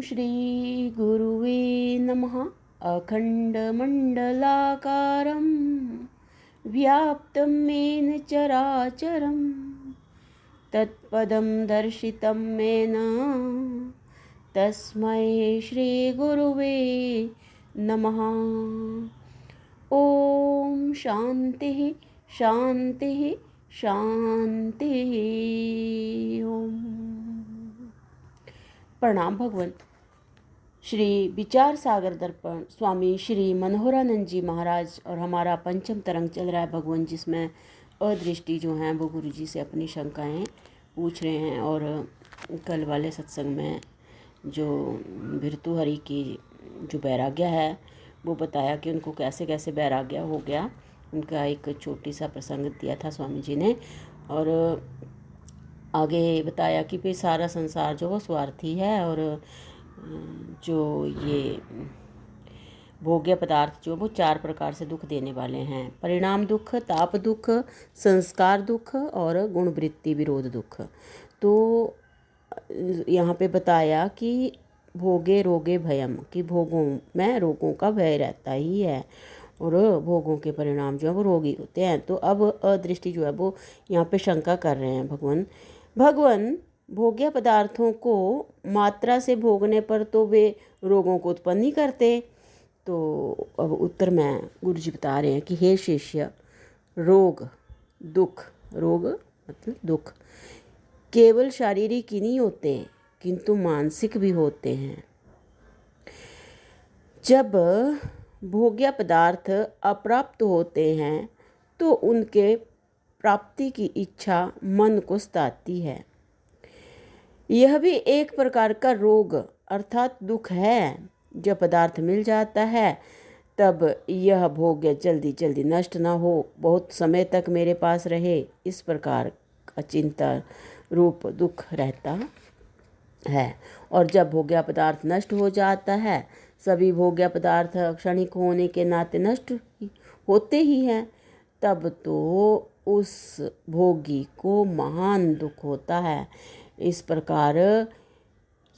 श्रीगुरुवे नमः। अखण्डमण्डलाकारं व्याप्तं येन चराचरं तत्पदं दर्शितं येन तस्मै श्रीगुरुवे नमः। ॐ शान्तिः शान्तिः शान्तिः। ओम। प्रणाम भगवान। श्री विचार सागर दर्पण स्वामी श्री मनोहरानंद जी महाराज और हमारा पंचम तरंग चल रहा है भगवान, जिसमें अदृष्टि जो हैं वो गुरु जी से अपनी शंकाएं पूछ रहे हैं। और कल वाले सत्संग में जो भृतुहरि की जो वैराग्य है वो बताया कि उनको कैसे कैसे वैराग्य हो गया। उनका एक छोटी सा प्रसंग दिया था स्वामी जी ने, और आगे बताया कि भाई सारा संसार जो वो स्वार्थी है, और जो ये भोग्य पदार्थ जो वो 4 प्रकार से दुख देने वाले हैं: परिणाम दुख, ताप दुख, संस्कार दुख और गुणवृत्ति विरोध दुख। तो यहाँ पे बताया कि भोगे रोगे भयम, कि भोगों में रोगों का भय रहता ही है और भोगों के परिणाम जो है वो रोगी होते हैं। तो अब अदृष्टि जो है वो यहाँ पे शंका कर रहे हैं भगवान भोग्य पदार्थों को मात्रा से भोगने पर तो वे रोगों को उत्पन्न नहीं करते। तो अब उत्तर में गुरु जी बता रहे हैं कि हे शिष्य, रोग मतलब दुख केवल शारीरिक ही नहीं होते किंतु मानसिक भी होते हैं। जब भोग्य पदार्थ अप्राप्त होते हैं तो उनके प्राप्ति की इच्छा मन को सताती है। यह भी एक प्रकार का रोग अर्थात दुख है। जब पदार्थ मिल जाता है तब यह भोग्य जल्दी जल्दी नष्ट ना हो, बहुत समय तक मेरे पास रहे, इस प्रकार का चिंता रूप दुख रहता है। और जब भोग्य पदार्थ नष्ट हो जाता है, सभी भोग्य पदार्थ क्षणिक होने के नाते नष्ट होते ही हैं, तब तो उस भोगी को महान दुख होता है। इस प्रकार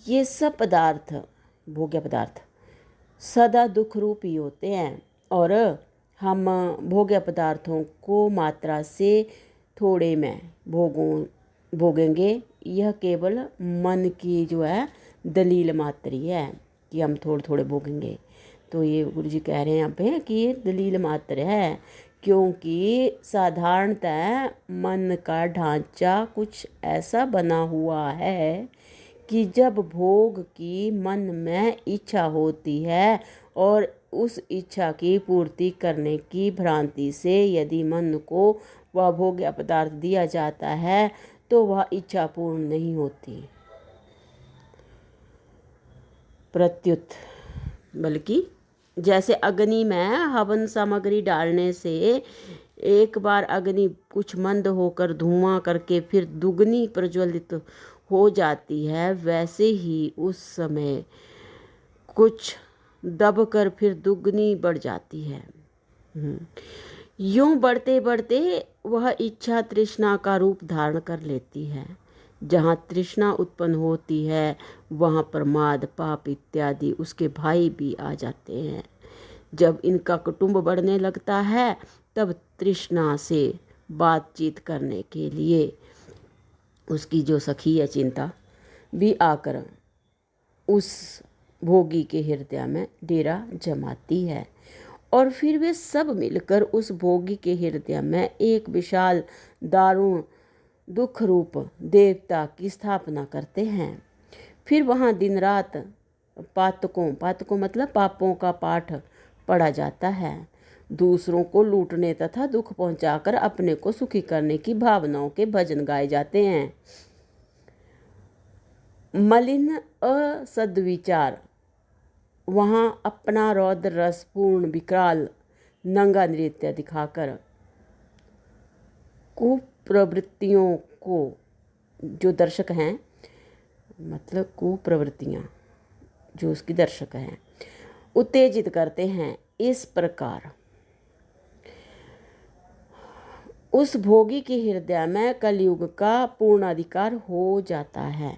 ये सब पदार्थ भोग्य पदार्थ सदा दुख रूप ही होते हैं, और हम भोग्य पदार्थों को मात्रा से थोड़े में भोगेंगे। यह केवल मन की जो है दलील मात्र ही है कि हम थोड़े थोड़े भोगेंगे। तो ये गुरु जी कह रहे हैं यहाँ पे कि ये दलील मात्र है, क्योंकि साधारणतः मन का ढांचा कुछ ऐसा बना हुआ है कि जब भोग की मन में इच्छा होती है और उस इच्छा की पूर्ति करने की भ्रांति से यदि मन को वह भोग्य पदार्थ दिया जाता है तो वह इच्छा पूर्ण नहीं होती, प्रत्युत बल्कि जैसे अग्नि में हवन सामग्री डालने से एक बार अग्नि कुछ मंद होकर धुआं करके फिर दुगनी प्रज्वलित हो जाती है, वैसे ही उस समय कुछ दबकर फिर दुगनी बढ़ जाती है। यूं बढ़ते बढ़ते वह इच्छा तृष्णा का रूप धारण कर लेती है। जहाँ तृष्णा उत्पन्न होती है वहाँ प्रमाद पाप इत्यादि उसके भाई भी आ जाते हैं। जब इनका कुटुंब बढ़ने लगता है तब तृष्णा से बातचीत करने के लिए उसकी जो सखी या चिंता भी आकर उस भोगी के हृदय में डेरा जमाती है, और फिर वे सब मिलकर उस भोगी के हृदय में एक विशाल दारुण दुख रूप देवता की स्थापना करते हैं। फिर वहाँ दिन रात पातकों मतलब पापों का पाठ पढ़ा जाता है। दूसरों को लूटने तथा दुख पहुंचाकर अपने को सुखी करने की भावनाओं के भजन गाए जाते हैं। मलिन असद्विचार वहाँ अपना रौद्र रस पूर्ण विकराल नंगा नृत्य दिखाकर कुप्रवृत्तियों को, जो दर्शक हैं मतलब कुप्रवृत्तियाँ जो उसकी दर्शक हैं, उत्तेजित करते हैं। इस प्रकार उस भोगी के हृदय में कलयुग का पूर्ण अधिकार हो जाता है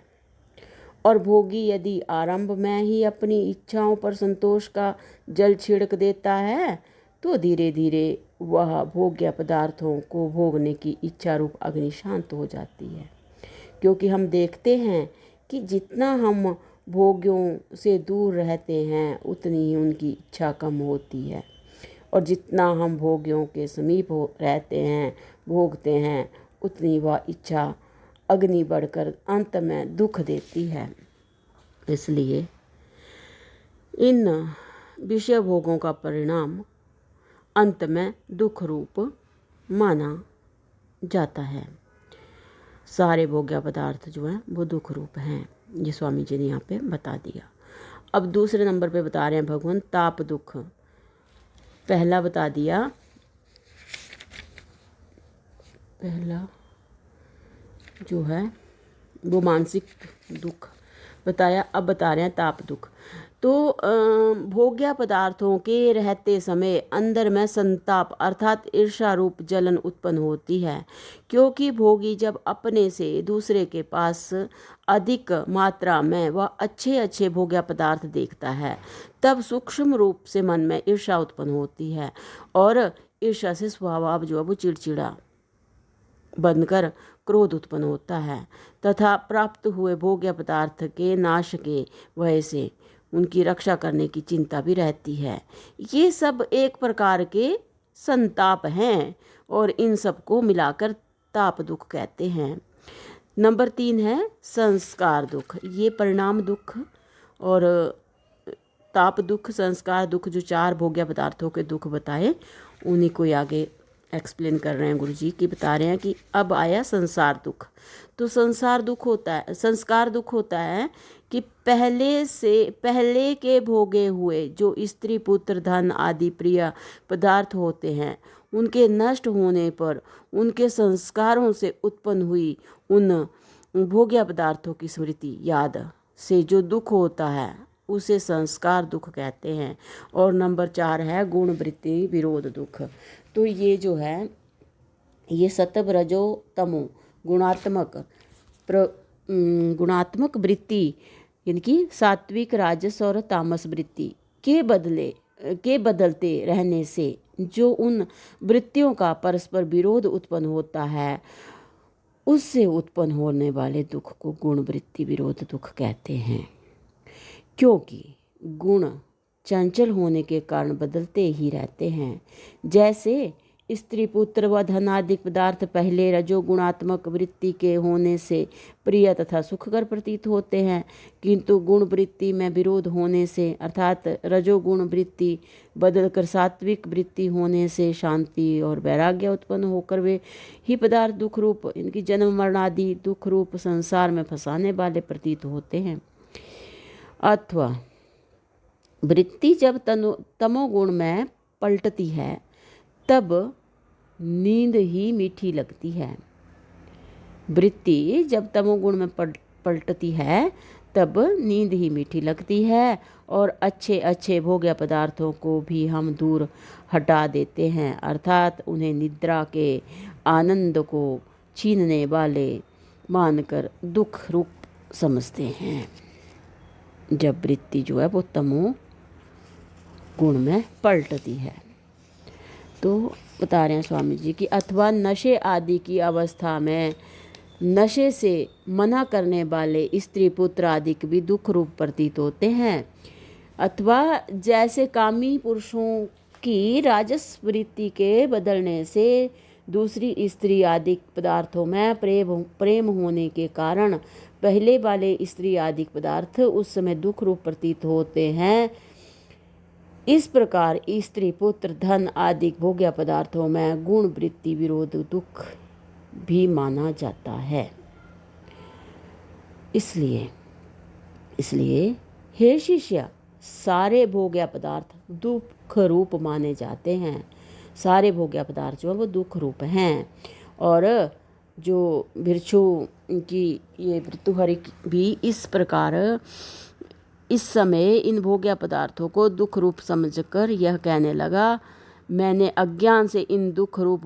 और भोगी यदि आरंभ में ही अपनी इच्छाओं पर संतोष का जल छिड़क देता है तो धीरे धीरे वह भोग्य पदार्थों को भोगने की इच्छा रूप अग्नि शांत हो जाती है। क्योंकि हम देखते हैं कि जितना हम भोग्यों से दूर रहते हैं उतनी ही उनकी इच्छा कम होती है, और जितना हम भोग्यों के समीप रहते हैं, भोगते हैं, उतनी वह इच्छा अग्नि बढ़कर अंत में दुख देती है। इसलिए इन विषय भोगों का परिणाम अंत में दुख रूप माना जाता है। सारे भोग्य पदार्थ जो हैं वो दुख रूप हैं, ये स्वामी जी ने यहाँ पे बता दिया। अब दूसरे नंबर पे बता रहे हैं भगवान ताप दुख। पहला बता दिया, पहला जो है वो मानसिक दुख बताया, अब बता रहे हैं ताप दुख। तो भोग्य पदार्थों के रहते समय अंदर में संताप अर्थात ईर्षा रूप जलन उत्पन्न होती है, क्योंकि भोगी जब अपने से दूसरे के पास अधिक मात्रा में वह अच्छे अच्छे भोग्य पदार्थ देखता है, तब सूक्ष्म रूप से मन में ईर्षा उत्पन्न होती है, और ईर्षा से स्वभाव जो है वो चिड़चिड़ा बनकर क्रोध उत्पन्न होता है, तथा प्राप्त हुए भोग्य पदार्थ के नाश के भय से उनकी रक्षा करने की चिंता भी रहती है। ये सब एक प्रकार के संताप हैं, और इन सब को मिलाकर ताप दुख कहते हैं। नंबर 3 है संस्कार दुख। ये परिणाम दुख और ताप दुख, संस्कार दुख, जो 4 भोग्य पदार्थों के दुख बताए, उन्हीं को आगे एक्सप्लेन कर रहे हैं गुरु जी, की बता रहे हैं कि अब आया संसार दुख। तो संसार दुख होता है, संस्कार दुख होता है कि पहले के भोगे हुए जो स्त्री पुत्र धन आदि प्रिय पदार्थ होते हैं, उनके नष्ट होने पर उनके संस्कारों से उत्पन्न हुई उन भोग्य पदार्थों की स्मृति याद से जो दुख होता है उसे संस्कार दुख कहते हैं। और नंबर 4 है गुण वृत्ति विरोध दुख। तो ये जो है ये सत्व रजो तमो गुणात्मक वृत्ति, यानी कि सात्विक राजस और तामस वृत्ति के बदलते रहने से जो उन वृत्तियों का परस्पर विरोध उत्पन्न होता है, उससे उत्पन्न होने वाले दुख को गुण वृत्ति विरोध दुख कहते हैं। क्योंकि गुण चंचल होने के कारण बदलते ही रहते हैं। जैसे स्त्री पुत्र व धनादिक पदार्थ पहले रजोगुणात्मक वृत्ति के होने से प्रिय तथा सुखकर प्रतीत होते हैं, किंतु गुण वृत्ति में विरोध होने से अर्थात रजोगुण वृत्ति बदलकर सात्विक वृत्ति होने से शांति और वैराग्य उत्पन्न होकर वे ही पदार्थ दुख रूप, इनकी जन्म मरण आदि दुख रूप संसार में फंसाने वाले प्रतीत होते हैं। अथवा वृत्ति जब तमोगुण में पलटती है तब नींद ही मीठी लगती है। वृत्ति जब तमोगुण में पलटती है तब नींद ही मीठी लगती है, और अच्छे अच्छे भोग्य पदार्थों को भी हम दूर हटा देते हैं, अर्थात उन्हें निद्रा के आनंद को छीनने वाले मानकर दुख रूप समझते हैं। जब वृत्ति जो है वो तमो गुण में पलटती है। तो बता रहे हैं स्वामी जी कि अथवा नशे आदि की अवस्था में नशे से मना करने वाले स्त्री पुत्र आदि भी दुख रूप प्रतीत होते हैं। अथवा जैसे कामी पुरुषों की राजस वृत्ति के बदलने से दूसरी स्त्री आदि पदार्थों में प्रेम होने के कारण पहले वाले स्त्री आदि पदार्थ उस समय दुख रूप प्रतीत होते हैं, इस प्रकार स्त्री पुत्र धन आदि भोग्य पदार्थों में गुण वृत्ति विरोध दुख भी माना जाता है। इसलिए हे शिष्य, सारे भोग्य पदार्थ दुख रूप माने जाते हैं। सारे भोग्य पदार्थ जो है वो दुख रूप हैं, और जो भिक्षु की ये भृतुहरि भी इस प्रकार इस समय इन भोग्य पदार्थों को दुख रूप समझकर यह कहने लगा, मैंने अज्ञान से इन दुख रूप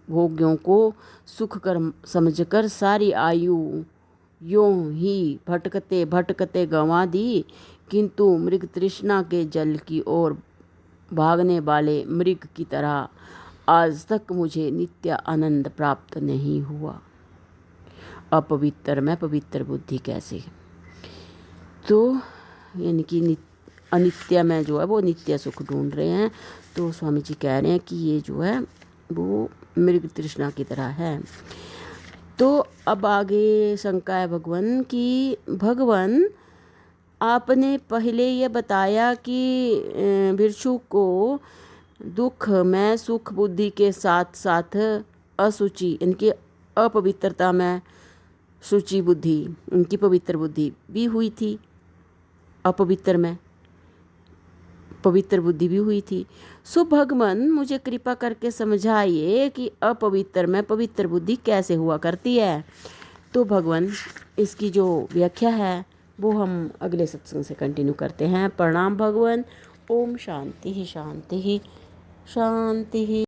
भोग्यों को सुख कर समझकर सारी आयु यूं ही भटकते भटकते गंवा दी, किंतु मृग तृष्णा के जल की ओर भागने वाले मृग की तरह आज तक मुझे नित्य आनंद प्राप्त नहीं हुआ। अपवित्र में पवित्र बुद्धि कैसे? तो यानी कि अनित्य में जो है वो नित्य सुख ढूंढ रहे हैं। तो स्वामी जी कह रहे हैं कि ये जो है वो मृग तृष्णा की तरह है। तो अब आगे शंका है भगवान की, भगवान आपने पहले ये बताया कि भिक्षु को दुख में सुख बुद्धि के साथ साथ असुचि, इनकी अपवित्रता में शुचि बुद्धि, इनकी पवित्र बुद्धि भी हुई थी, अपवित्र में पवित्र बुद्धि भी हुई थी। सो भगवान मुझे कृपा करके समझाइए कि अपवित्र में पवित्र बुद्धि कैसे हुआ करती है। तो भगवान इसकी जो व्याख्या है वो हम अगले सत्संग से कंटिन्यू करते हैं। प्रणाम भगवान। ओम शांति ही शांति ही शांति ही।